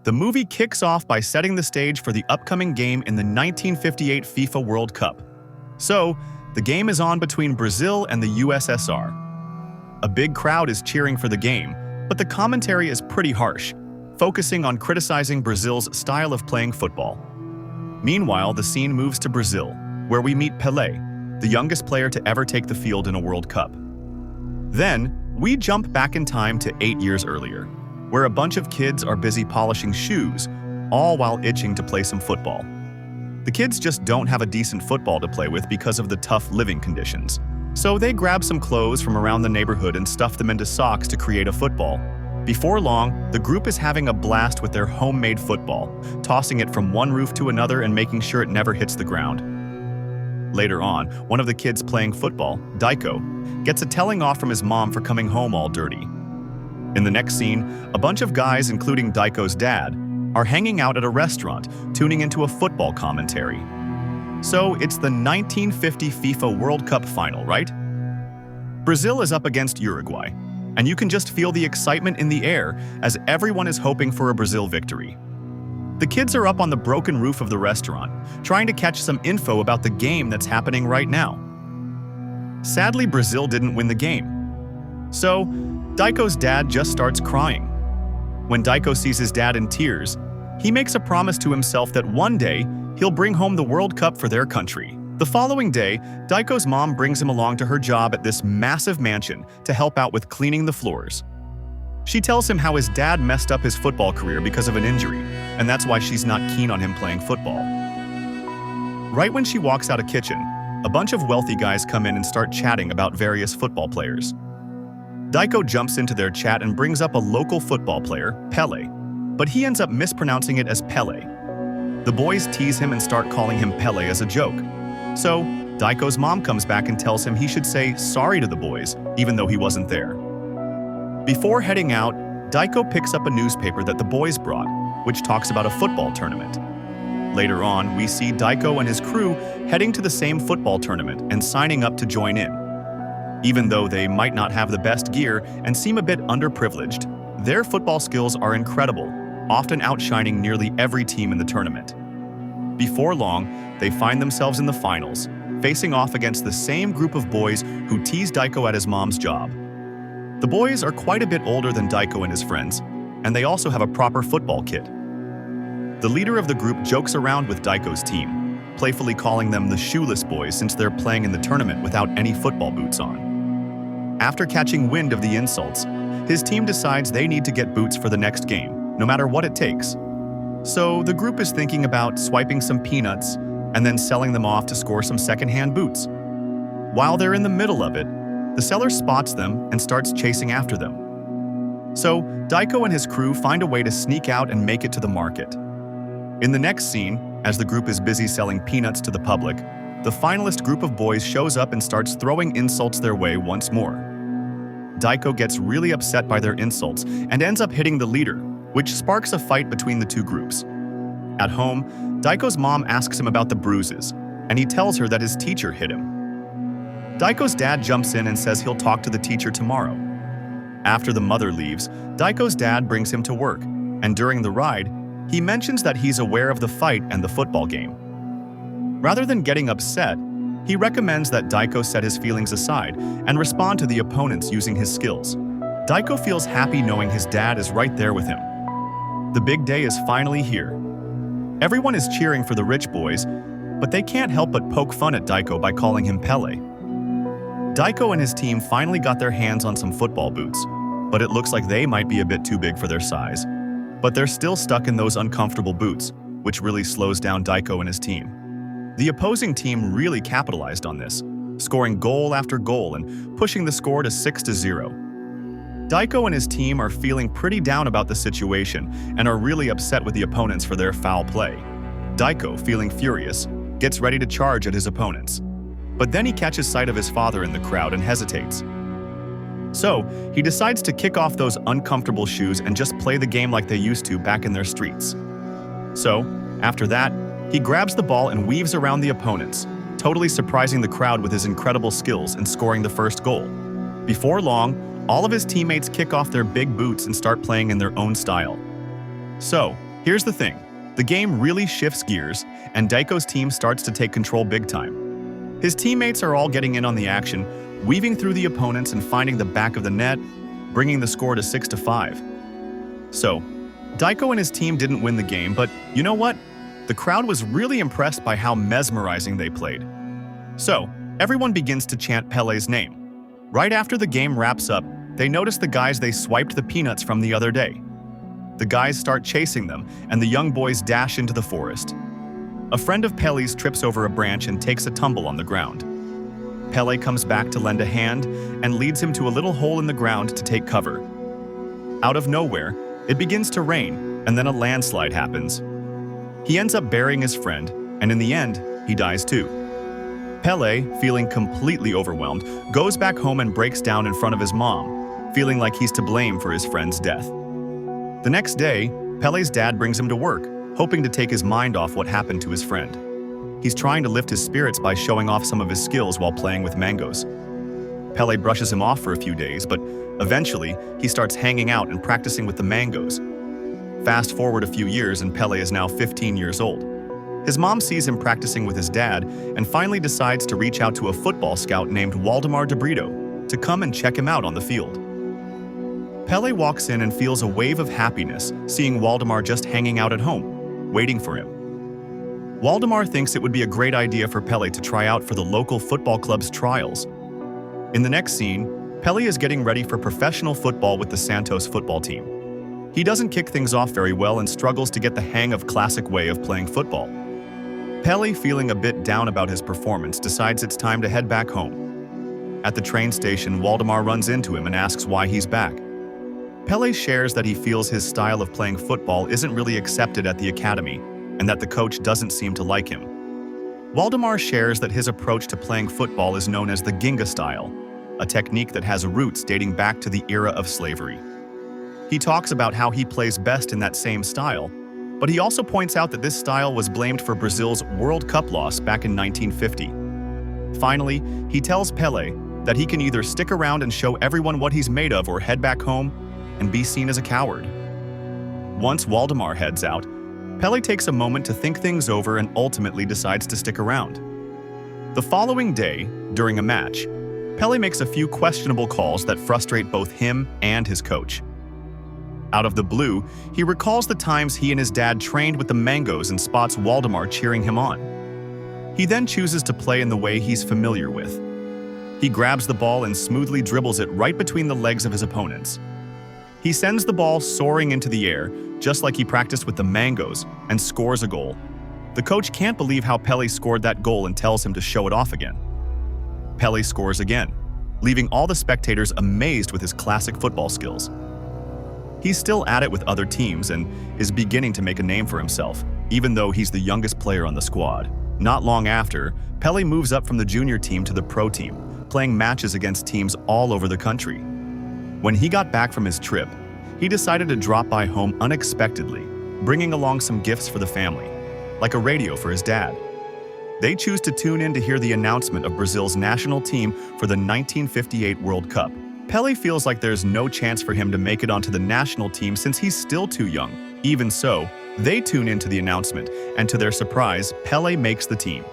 The movie kicks off by setting the stage for the upcoming game in the 1958 FIFA World Cup. So, the game is on between Brazil and the USSR. A big crowd is cheering for the game, but the commentary is pretty harsh, focusing on criticizing Brazil's style of playing football. Meanwhile, the scene moves to Brazil, where we meet PELE, the youngest player to ever take the field in a World Cup. Then, we jump back in time to 8 years earlier, where a bunch of kids are busy polishing shoes, all while itching to play some football. The kids just don't have a decent football to play with because of the tough living conditions. So they grab some clothes from around the neighborhood and stuff them into socks to create a football. Before long, the group is having a blast with their homemade football, tossing it from one roof to another and making sure it never hits the ground. Later on, one of the kids playing football, Daiko, gets a telling off from his mom for coming home all dirty. In the next scene, a bunch of guys, including Daiko's dad, are hanging out at a restaurant, tuning into a football commentary. So it's the 1950 FIFA World Cup final, right? Brazil is up against Uruguay, and you can just feel the excitement in the air as everyone is hoping for a Brazil victory. The kids are up on the broken roof of the restaurant, trying to catch some info about the game that's happening right now. Sadly, Brazil didn't win the game. So, Daiko's dad just starts crying. When Daiko sees his dad in tears, he makes a promise to himself that one day he'll bring home the World Cup for their country. The following day, Daiko's mom brings him along to her job at this massive mansion to help out with cleaning the floors. She tells him how his dad messed up his football career because of an injury, and that's why she's not keen on him playing football. Right when she walks out of the kitchen, a bunch of wealthy guys come in and start chatting about various football players. Daiko jumps into their chat and brings up a local football player, PELE, but he ends up mispronouncing it as PELE. The boys tease him and start calling him PELE as a joke. So, Daiko's mom comes back and tells him he should say sorry to the boys, even though he wasn't there. Before heading out, Daiko picks up a newspaper that the boys brought, which talks about a football tournament. Later on, we see Daiko and his crew heading to the same football tournament and signing up to join in. Even though they might not have the best gear and seem a bit underprivileged, their football skills are incredible, often outshining nearly every team in the tournament. Before long, they find themselves in the finals, facing off against the same group of boys who teased Daiko at his mom's job. The boys are quite a bit older than Daiko and his friends, and they also have a proper football kit. The leader of the group jokes around with Daiko's team, playfully calling them the shoeless boys since they're playing in the tournament without any football boots on. After catching wind of the insults, his team decides they need to get boots for the next game, no matter what it takes. So the group is thinking about swiping some peanuts and then selling them off to score some second-hand boots. While they're in the middle of it, the seller spots them and starts chasing after them. So Daiko and his crew find a way to sneak out and make it to the market. In the next scene, as the group is busy selling peanuts to the public, the finalist group of boys shows up and starts throwing insults their way once more. Daiko gets really upset by their insults and ends up hitting the leader, which sparks a fight between the two groups. At home, Daiko's mom asks him about the bruises, and he tells her that his teacher hit him. Daiko's dad jumps in and says he'll talk to the teacher tomorrow. After the mother leaves, Daiko's dad brings him to work, and during the ride, he mentions that he's aware of the fight and the football game. Rather than getting upset, he recommends that Daiko set his feelings aside and respond to the opponents using his skills. Daiko feels happy knowing his dad is right there with him. The big day is finally here. Everyone is cheering for the rich boys, but they can't help but poke fun at Daiko by calling him PELE. Daiko and his team finally got their hands on some football boots, but it looks like they might be a bit too big for their size. But they're still stuck in those uncomfortable boots, which really slows down Daiko and his team. The opposing team really capitalized on this, scoring goal after goal and pushing the score to 6-0. Daiko and his team are feeling pretty down about the situation and are really upset with the opponents for their foul play. Daiko, feeling furious, gets ready to charge at his opponents. But then he catches sight of his father in the crowd and hesitates. So, he decides to kick off those uncomfortable shoes and just play the game like they used to back in their streets. So, after that, he grabs the ball and weaves around the opponents, totally surprising the crowd with his incredible skills and scoring the first goal. Before long, all of his teammates kick off their big boots and start playing in their own style. So, Here's the thing. The game really shifts gears, and Daiko's team starts to take control big time. His teammates are all getting in on the action, weaving through the opponents and finding the back of the net, bringing the score to 6-5. So, Daiko and his team didn't win the game, but you know what? The crowd was really impressed by how mesmerizing they played. So, everyone begins to chant Pele's name. Right after the game wraps up, they notice the guys they swiped the peanuts from the other day. The guys start chasing them, and the young boys dash into the forest. A friend of Pele's trips over a branch and takes a tumble on the ground. Pele comes back to lend a hand and leads him to a little hole in the ground to take cover. Out of nowhere, it begins to rain, and then a landslide happens. He ends up burying his friend, and in the end, he dies too. Pele, feeling completely overwhelmed, goes back home and breaks down in front of his mom, feeling like he's to blame for his friend's death. The next day, Pele's dad brings him to work, hoping to take his mind off what happened to his friend. He's trying to lift his spirits by showing off some of his skills while playing with mangoes. Pele brushes him off for a few days, but eventually, he starts hanging out and practicing with the mangoes. Fast forward a few years and Pele is now 15 years old. His mom sees him practicing with his dad and finally decides to reach out to a football scout named Waldemar de Brito to come and check him out on the field. Pele walks in and feels a wave of happiness seeing Waldemar just hanging out at home, waiting for him. Waldemar thinks it would be a great idea for Pele to try out for the local football club's trials. In the next scene, Pele is getting ready for professional football with the Santos football team. He doesn't kick things off very well and struggles to get the hang of classic way of playing football. Pele, feeling a bit down about his performance, decides it's time to head back home. At the train station, Waldemar runs into him and asks why he's back. Pele shares that he feels his style of playing football isn't really accepted at the academy, and that the coach doesn't seem to like him. Waldemar shares that his approach to playing football is known as the Ginga style, a technique that has roots dating back to the era of slavery. He talks about how he plays best in that same style, but he also points out that this style was blamed for Brazil's World Cup loss back in 1950. Finally, he tells Pele that he can either stick around and show everyone what he's made of or head back home and be seen as a coward. Once Waldemar heads out, Pele takes a moment to think things over and ultimately decides to stick around. The following day, during a match, Pele makes a few questionable calls that frustrate both him and his coach. Out of the blue, he recalls the times he and his dad trained with the mangoes and spots Waldemar cheering him on. He then chooses to play in the way he's familiar with. He grabs the ball and smoothly dribbles it right between the legs of his opponents. He sends the ball soaring into the air, just like he practiced with the mangoes, and scores a goal. The coach can't believe how Pele scored that goal and tells him to show it off again. Pele scores again, leaving all the spectators amazed with his classic football skills. He's still at it with other teams and is beginning to make a name for himself, even though he's the youngest player on the squad. Not long after, Pele moves up from the junior team to the pro team, playing matches against teams all over the country. When he got back from his trip, he decided to drop by home unexpectedly, bringing along some gifts for the family, like a radio for his dad. They choose to tune in to hear the announcement of Brazil's national team for the 1958 World Cup. Pele feels like there's no chance for him to make it onto the national team since he's still too young. Even so, they tune into the announcement, and to their surprise, Pele makes the team.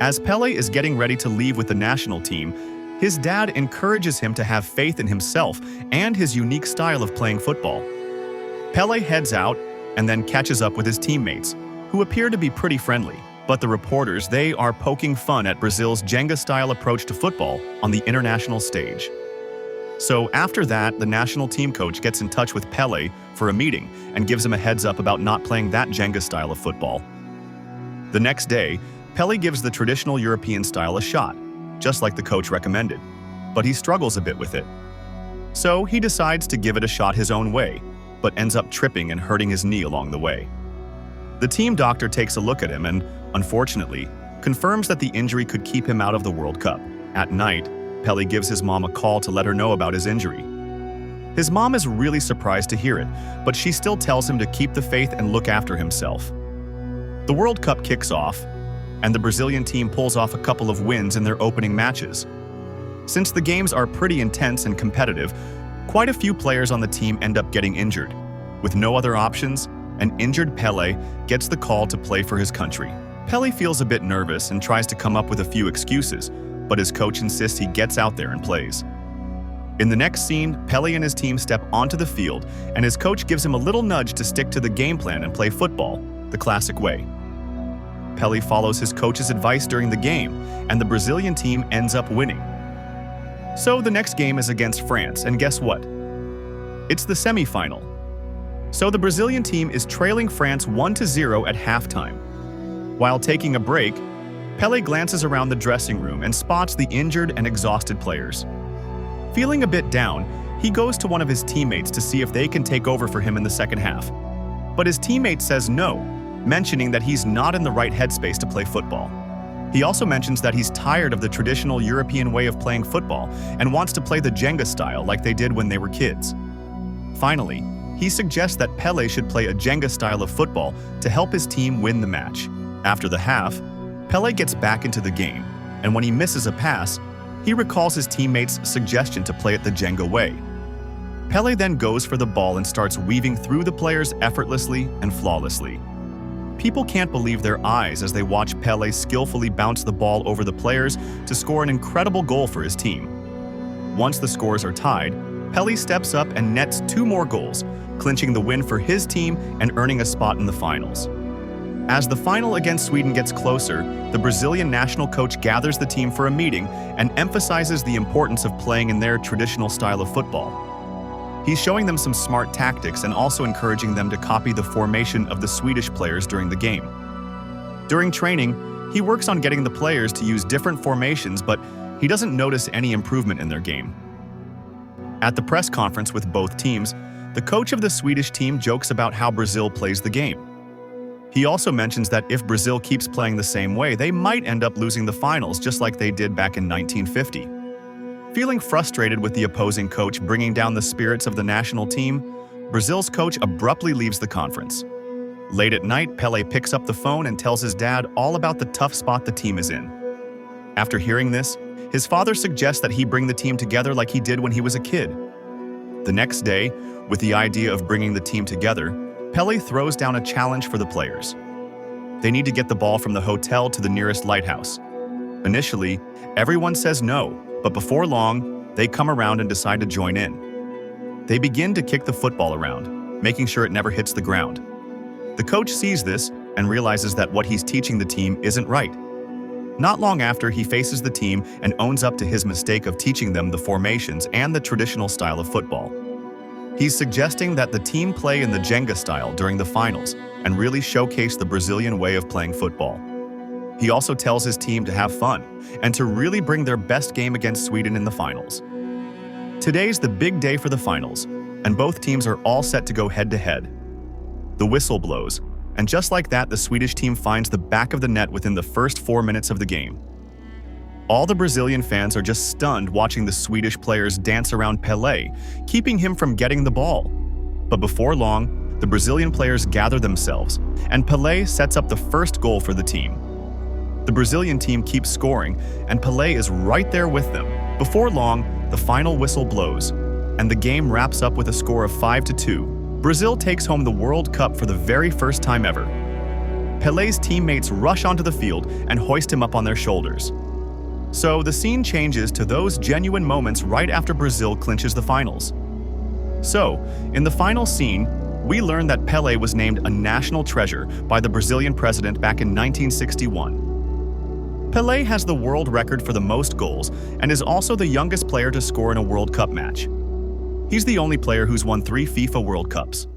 As Pele is getting ready to leave with the national team, his dad encourages him to have faith in himself and his unique style of playing football. Pele heads out and then catches up with his teammates, who appear to be pretty friendly. But the reporters, they are poking fun at Brazil's Jenga-style approach to football on the international stage. So after that, the national team coach gets in touch with Pele for a meeting and gives him a heads up about not playing that Jenga style of football. The next day, Pele gives the traditional European style a shot, just like the coach recommended, but he struggles a bit with it. So he decides to give it a shot his own way, but ends up tripping and hurting his knee along the way. The team doctor takes a look at him and, unfortunately, confirms that the injury could keep him out of the World Cup. At night, Pele gives his mom a call to let her know about his injury. His mom is really surprised to hear it, but she still tells him to keep the faith and look after himself. The World Cup kicks off, and the Brazilian team pulls off a couple of wins in their opening matches. Since the games are pretty intense and competitive, quite a few players on the team end up getting injured. With no other options, an injured Pele gets the call to play for his country. Pele feels a bit nervous and tries to come up with a few excuses, but his coach insists he gets out there and plays. In the next scene, Pele and his team step onto the field, and his coach gives him a little nudge to stick to the game plan and play football, the classic way. Pele follows his coach's advice during the game, and the Brazilian team ends up winning. So the next game is against France, and guess what? It's the semi-final. So the Brazilian team is trailing France 1-0 at halftime. While taking a break, Pele glances around the dressing room and spots the injured and exhausted players. Feeling a bit down, he goes to one of his teammates to see if they can take over for him in the second half. But his teammate says no, mentioning that he's not in the right headspace to play football. He also mentions that he's tired of the traditional European way of playing football and wants to play the Jenga style like they did when they were kids. Finally, he suggests that Pele should play a Jenga style of football to help his team win the match. After the half, Pele gets back into the game, and when he misses a pass, he recalls his teammates' suggestion to play it the Jenga way. Pele then goes for the ball and starts weaving through the players effortlessly and flawlessly. People can't believe their eyes as they watch Pele skillfully bounce the ball over the players to score an incredible goal for his team. Once the scores are tied, Pele steps up and nets 2 more goals, clinching the win for his team and earning a spot in the finals. As the final against Sweden gets closer, the Brazilian national coach gathers the team for a meeting and emphasizes the importance of playing in their traditional style of football. He's showing them some smart tactics and also encouraging them to copy the formation of the Swedish players during the game. During training, he works on getting the players to use different formations, but he doesn't notice any improvement in their game. At the press conference with both teams, the coach of the Swedish team jokes about how Brazil plays the game. He also mentions that if Brazil keeps playing the same way, they might end up losing the finals just like they did back in 1950. Feeling frustrated with the opposing coach bringing down the spirits of the national team, Brazil's coach abruptly leaves the conference. Late at night, Pele picks up the phone and tells his dad all about the tough spot the team is in. After hearing this, his father suggests that he bring the team together like he did when he was a kid. The next day, with the idea of bringing the team together, Pele throws down a challenge for the players. They need to get the ball from the hotel to the nearest lighthouse. Initially, everyone says no, but before long, they come around and decide to join in. They begin to kick the football around, making sure it never hits the ground. The coach sees this and realizes that what he's teaching the team isn't right. Not long after, he faces the team and owns up to his mistake of teaching them the formations and the traditional style of football. He's suggesting that the team play in the Jenga style during the finals and really showcase the Brazilian way of playing football. He also tells his team to have fun and to really bring their best game against Sweden in the finals. Today's the big day for the finals, and both teams are all set to go head-to-head. The whistle blows, and just like that, the Swedish team finds the back of the net within the first 4 minutes of the game. All the Brazilian fans are just stunned watching the Swedish players dance around Pele, keeping him from getting the ball. But before long, the Brazilian players gather themselves, and Pele sets up the first goal for the team. The Brazilian team keeps scoring, and Pele is right there with them. Before long, the final whistle blows, and the game wraps up with a score of 5-2. Brazil takes home the World Cup for the very first time ever. Pele's teammates rush onto the field and hoist him up on their shoulders. So the scene changes to those genuine moments right after Brazil clinches the finals. So, in the final scene, we learn that Pele was named a national treasure by the Brazilian president back in 1961. Pele has the world record for the most goals and is also the youngest player to score in a World Cup match. He's the only player who's won 3 FIFA World Cups.